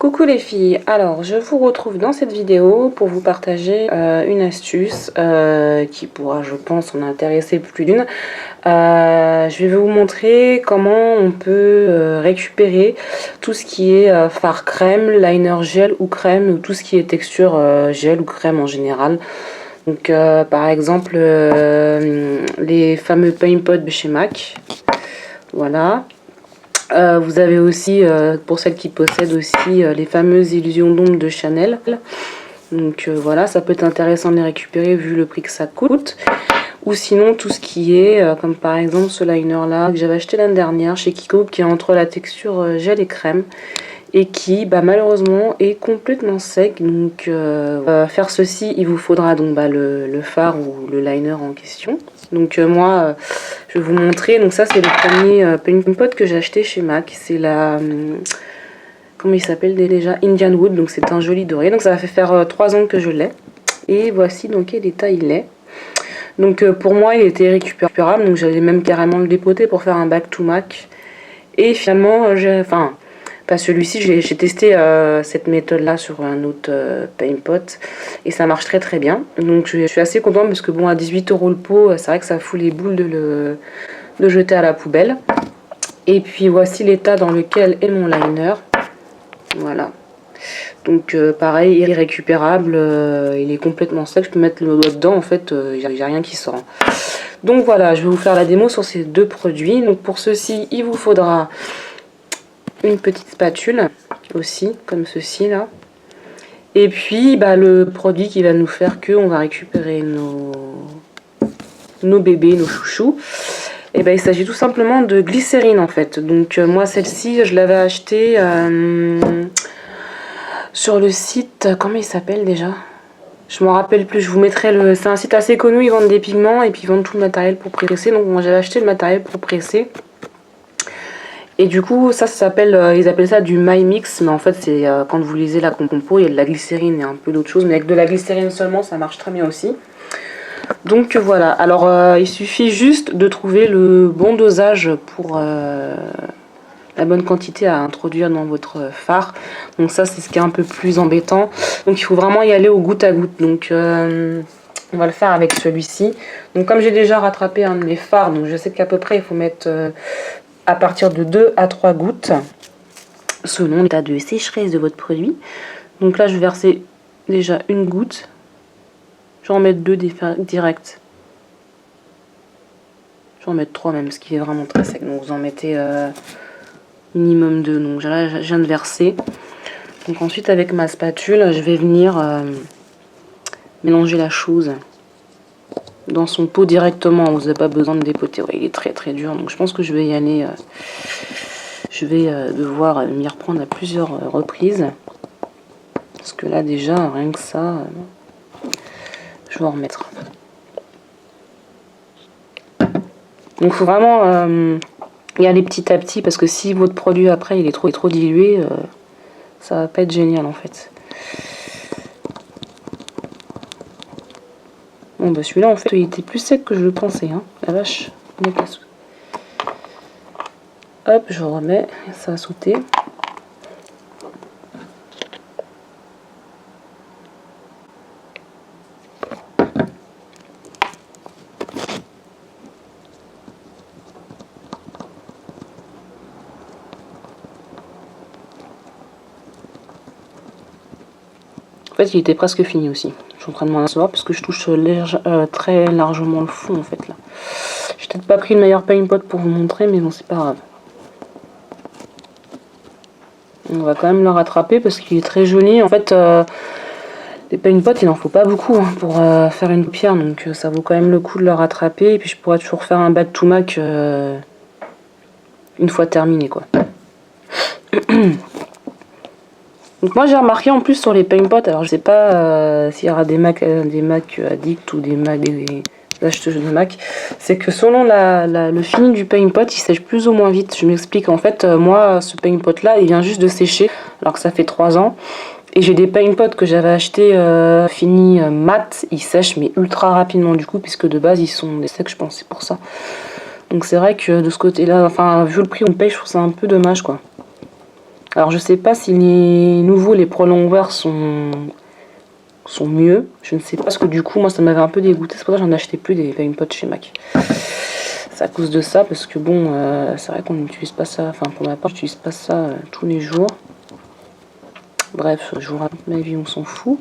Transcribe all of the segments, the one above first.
Coucou les filles, alors je vous retrouve dans cette vidéo pour vous partager une astuce qui pourra je pense en intéresser plus d'une. Je vais vous montrer comment on peut récupérer tout ce qui est fard crème, liner gel ou crème, ou tout ce qui est texture gel ou crème en général. Donc par exemple les fameux paint pot de chez MAC, voilà. Vous avez aussi, pour celles qui possèdent aussi, les fameuses illusions d'ombre de Chanel. Donc voilà, ça peut être intéressant de les récupérer vu le prix que ça coûte. Ou sinon tout ce qui est, comme par exemple ce liner là que j'avais acheté l'année dernière chez Kiko, qui est entre la texture gel et crème. Et qui malheureusement est complètement sec. Donc faire ceci, il vous faudra donc le fard ou le liner en question. Donc moi je vais vous montrer. Donc ça c'est le premier paint pot que j'ai acheté chez MAC. C'est la comment il s'appelle déjà, Indian Wood. Donc c'est un joli doré. Donc ça va faire 3 ans que je l'ai. Et voici dans quel état il est. Donc pour moi il était récupérable. Donc j'allais même carrément le dépoter pour faire un back to MAC. Et finalement pas celui-ci, j'ai testé cette méthode là sur un autre paint pot et ça marche très bien. Donc je suis assez contente parce que bon, à 18 € le pot, c'est vrai que ça fout les boules de le jeter à la poubelle. Et puis voici l'état dans lequel est mon liner. Voilà. Donc pareil, il est récupérable, il est complètement sec, je peux mettre le doigt dedans, en fait il n'y a rien qui sort. Donc voilà, je vais vous faire la démo sur ces deux produits. Donc pour ceci, il vous faudra une petite spatule aussi, comme ceci là. Et puis le produit qui va nous faire que on va récupérer nos bébés, nos chouchous. Et il s'agit tout simplement de glycérine en fait. Donc moi celle-ci, je l'avais achetée sur le site, comment il s'appelle déjà? Je m'en rappelle plus, je vous mettrai le... C'est un site assez connu, ils vendent des pigments et puis ils vendent tout le matériel pour presser. Donc moi j'avais acheté le matériel pour presser. Et du coup, ça s'appelle, ils appellent ça du My Mix, mais en fait, c'est quand vous lisez la compo, il y a de la glycérine et un peu d'autres choses, mais avec de la glycérine seulement, ça marche très bien aussi. Donc voilà, alors il suffit juste de trouver le bon dosage pour la bonne quantité à introduire dans votre fard. Donc ça, c'est ce qui est un peu plus embêtant. Donc il faut vraiment y aller au goutte à goutte. Donc on va le faire avec celui-ci. Donc comme j'ai déjà rattrapé un de mes fards, donc je sais qu'à peu près il faut mettre... à partir de 2 à 3 gouttes selon l'état de sécheresse de votre produit. Donc là je vais verser déjà une goutte, je vais en mettre 2 direct, je vais en mettre 3 même, ce qui est vraiment très sec, donc vous en mettez minimum 2. Donc là je viens de verser. Donc ensuite avec ma spatule je vais venir mélanger la chose dans son pot directement, vous n'avez pas besoin de dépoter. Ouais, il est très dur, donc je pense que je vais y aller, je vais devoir m'y reprendre à plusieurs reprises, parce que là déjà rien que ça, je vais en remettre. Donc il faut vraiment y aller petit à petit, parce que si votre produit après il est trop dilué, ça va pas être génial en fait. Bon celui-là en fait il était plus sec que je le pensais, hein. La vache, hop, je remets, ça a sauté. En fait, il était presque fini aussi. Je suis en train de m'en apercevoir parce que je touche très largement le fond en fait là. J'ai peut-être pas pris le meilleur paint pot pour vous montrer, mais bon, c'est pas grave. On va quand même le rattraper parce qu'il est très joli. En fait, les paint pots, il n'en faut pas beaucoup pour faire une pierre, donc ça vaut quand même le coup de le rattraper. Et puis je pourrais toujours faire un back to MAC une fois terminé quoi. Donc moi j'ai remarqué en plus sur les paint pots, alors je sais pas s'il y aura des Mac addicts ou des acheteuses de Mac, c'est que selon le fini du paint pot, il sèche plus ou moins vite. Je m'explique, en fait moi ce paint pot là il vient juste de sécher alors que ça fait 3 ans. Et j'ai des paint pots que j'avais acheté finis mat, ils sèchent mais ultra rapidement du coup, puisque de base ils sont des secs, je pense, c'est pour ça. Donc c'est vrai que de ce côté là, enfin vu le prix on paye, je trouve ça un peu dommage quoi. Alors je sais pas si les nouveaux, les Pro Longwear sont mieux. Je ne sais pas, parce que du coup moi ça m'avait un peu dégoûté. C'est pour ça que j'en achetais plus des Paintpot chez MAC. C'est à cause de ça, parce que bon, c'est vrai qu'on n'utilise pas ça, enfin pour ma part j'utilise pas ça tous les jours. Bref, je vous raconte ma vie, on s'en fout.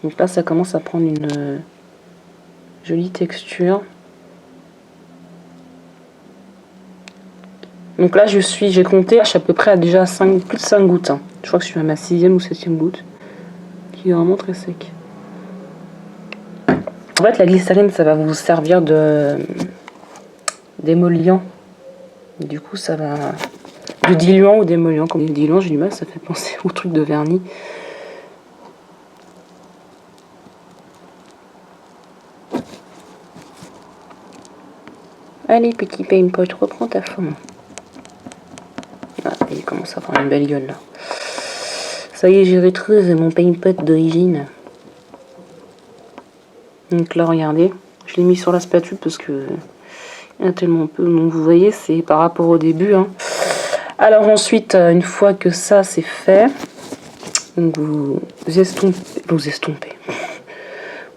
Donc là ça commence à prendre une jolie texture. Donc là j'ai compté, je suis à peu près à déjà plus de 5 gouttes. Hein. Je crois que je suis à ma 6e ou 7e goutte. Qui est vraiment très sec. En fait la glycérine ça va vous servir d'émollient. Du coup ça va... De diluant ou d'émollient. Comme diluant j'ai du mal, ça fait penser au truc de vernis. Allez petit Paintpot, reprends ta forme. Ah, il commence à avoir une belle gueule là. Ça y est, j'ai retrouvé mon Paintpot d'origine. Donc là, regardez, je l'ai mis sur la spatule parce que il y en a tellement peu. Donc vous voyez, c'est par rapport au début. Hein. Alors ensuite, une fois que ça c'est fait, donc vous estompez.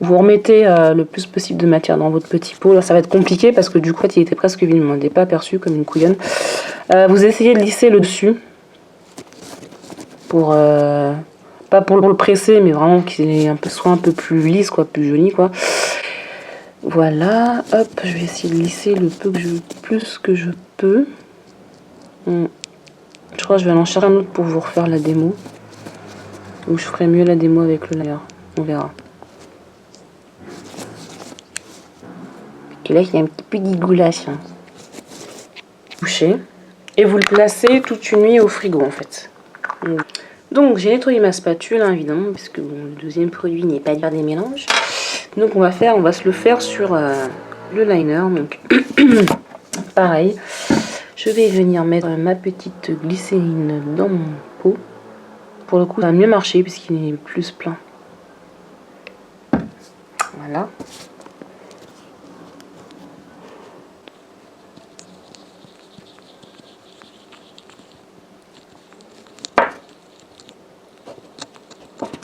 Vous remettez le plus possible de matière dans votre petit pot. Là, ça va être compliqué parce que du coup, il était presque vide. Je m'en ai pas aperçu comme une couillonne. Vous essayez de lisser le dessus pour pas pour le presser, mais vraiment qu'il soit un peu plus lisse, quoi, plus joli, quoi. Voilà, hop, je vais essayer de lisser le plus que je peux. Je crois que je vais en chercher un autre pour vous refaire la démo. Ou je ferai mieux la démo avec le layer. On verra. Et là, il y a un petit peu d'igoulas. Hein. Boucher. Et vous le placez toute une nuit au frigo, en fait. Donc, j'ai nettoyé ma spatule, hein, évidemment, parce que bon, le deuxième produit n'est pas de faire des mélanges. Donc, on va se le faire sur le liner. Donc, pareil. Je vais venir mettre ma petite glycérine dans mon pot. Pour le coup, ça va mieux marcher puisqu'il est plus plein. Voilà.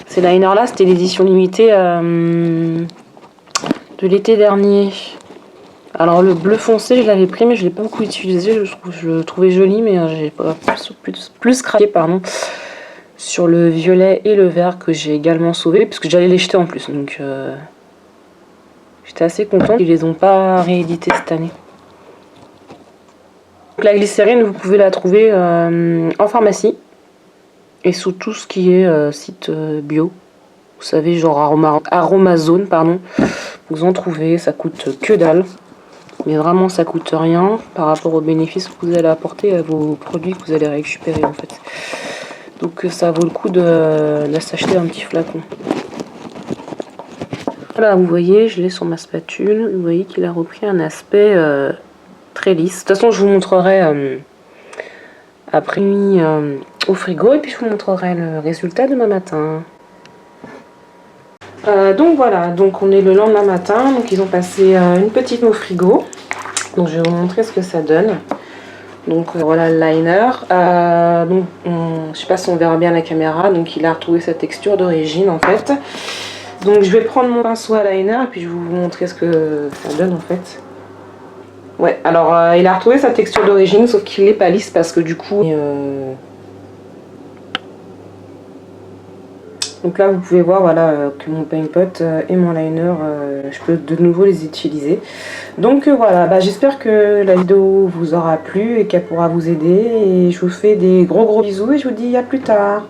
Ces liners-là, c'était l'édition limitée de l'été dernier. Alors le bleu foncé, je l'avais pris, mais je ne l'ai pas beaucoup utilisé. Je le trouvais joli, mais j'ai pas plus craqué, pardon, sur le violet et le vert que j'ai également sauvé, parce que j'allais les jeter en plus. Donc j'étais assez contente qu'ils les ont pas réédités cette année. Donc, la glycérine, vous pouvez la trouver en pharmacie et sous tout ce qui est site bio. Vous savez, genre Aromazone, pardon. Vous en trouvez, ça coûte que dalle. Mais vraiment, ça coûte rien par rapport aux bénéfices que vous allez apporter à vos produits que vous allez récupérer, en fait. Donc, ça vaut le coup de s'acheter un petit flacon. Voilà, vous voyez, je l'ai sur ma spatule. Vous voyez qu'il a repris un aspect très lisse. De toute façon, je vous montrerai après nuit au frigo. Et puis, je vous montrerai le résultat demain matin. Donc voilà, donc on est le lendemain matin, donc ils ont passé une petite nuit au frigo. Donc je vais vous montrer ce que ça donne. Donc voilà le liner. Je sais pas si on verra bien la caméra, donc il a retrouvé sa texture d'origine en fait. Donc je vais prendre mon pinceau à liner et puis je vais vous montrer ce que ça donne en fait. Ouais, alors il a retrouvé sa texture d'origine, sauf qu'il n'est pas lisse parce que du coup... Donc là, vous pouvez voir voilà, que mon Paintpot et mon liner, je peux de nouveau les utiliser. Donc voilà, j'espère que la vidéo vous aura plu et qu'elle pourra vous aider. Et je vous fais des gros bisous et je vous dis à plus tard.